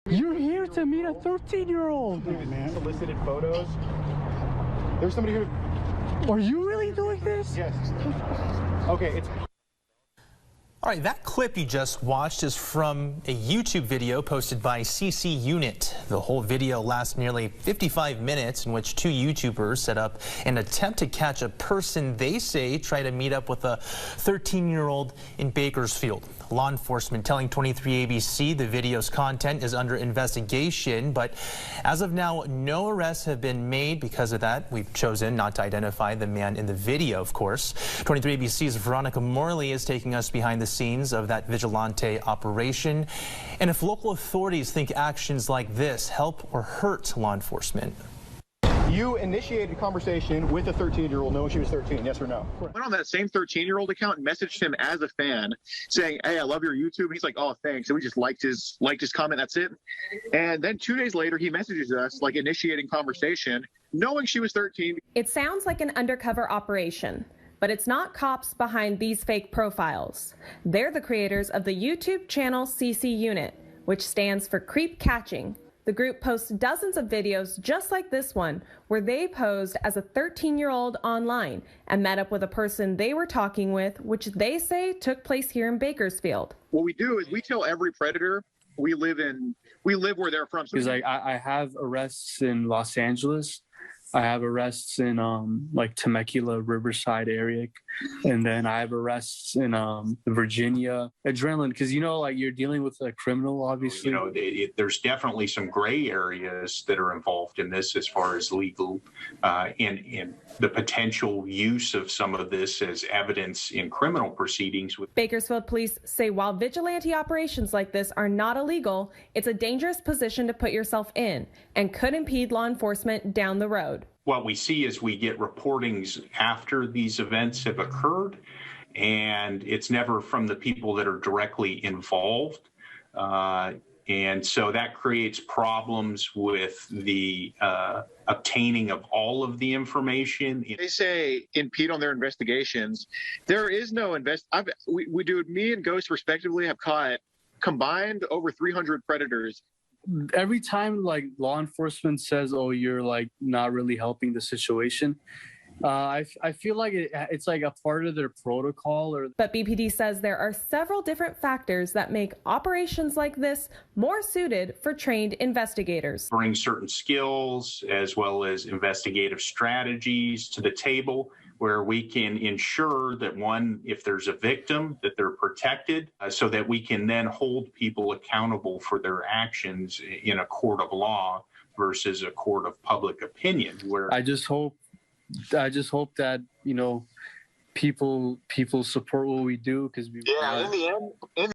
You're here to meet a 13-year-old. Man, solicited photos. There's somebody who. Are you really doing this? Yes. Okay, it's. All right, that clip you just watched is from a YouTube video posted by CC Unit. The whole video lasts nearly 55 minutes, in which two YouTubers set up an attempt to catch a person they say tried to meet up with a 13-year-old in Bakersfield. Law enforcement telling 23 ABC the video's content is under investigation, but as of now, no arrests have been made. Because of that, we've chosen not to identify the man in the video, of course. 23 ABC's Veronica Morley is taking us behind the scenes of that vigilante operation. And if local authorities think actions like this help or hurt law enforcement. You initiated a conversation with a 13-year-old knowing she was 13, yes or no? Went on that same 13-year-old account and messaged him as a fan saying, hey, I love your YouTube. He's like, oh, thanks. And we just liked his comment. That's it. And then 2 days later, he messages us, like, initiating conversation, knowing she was 13. It sounds like an undercover operation, but it's not cops behind these fake profiles. They're the creators of the YouTube channel CC Unit, which stands for Creep Catching. The group posts dozens of videos just like this one, where they posed as a 13-year-old online and met up with a person they were talking with, which they say took place here in Bakersfield. What we do is we tell every predator we live where they're from. Because I have arrests in Los Angeles. I have arrests in like Temecula, Riverside area, and then I have arrests in Virginia. Adrenaline, because like you're dealing with a criminal, obviously. There's definitely some gray areas that are involved in this as far as legal and the potential use of some of this as evidence in criminal proceedings. Bakersfield police say while vigilante operations like this are not illegal, it's a dangerous position to put yourself in and could impede law enforcement down the road. What we see is we get reportings after these events have occurred, and it's never from the people that are directly involved. And so that creates problems with the obtaining of all of the information. They say impede on their investigations. There is no me and Ghost respectively have caught combined over 300 predators. Every time like law enforcement says, oh, you're like not really helping the situation, I feel like it's like a part of their protocol. But BPD says there are several different factors that make operations like this more suited for trained investigators. Bring certain skills as well as investigative strategies to the table, where we can ensure that, one, if there's a victim, that they're protected, so that we can then hold people accountable for their actions in a court of law versus a court of public opinion. Where I just hope that people support what we do, because in the end.